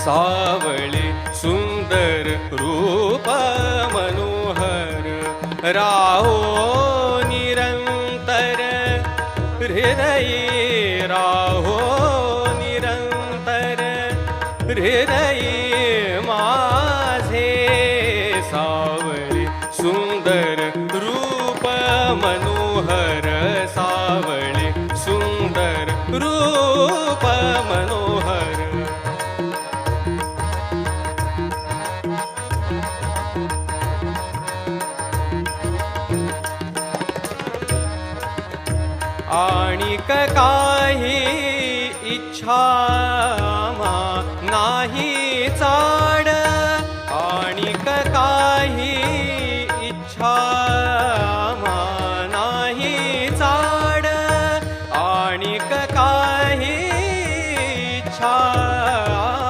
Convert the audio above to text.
सावळे सुंदर रूप मनोहर राहो निरंतर हृदयी राहो निरंतर हृदयी माझे सावळे सुंदर रूप मनोहर सावळे सुंदर रूप मनोहर आणिक काही इच्छा नाही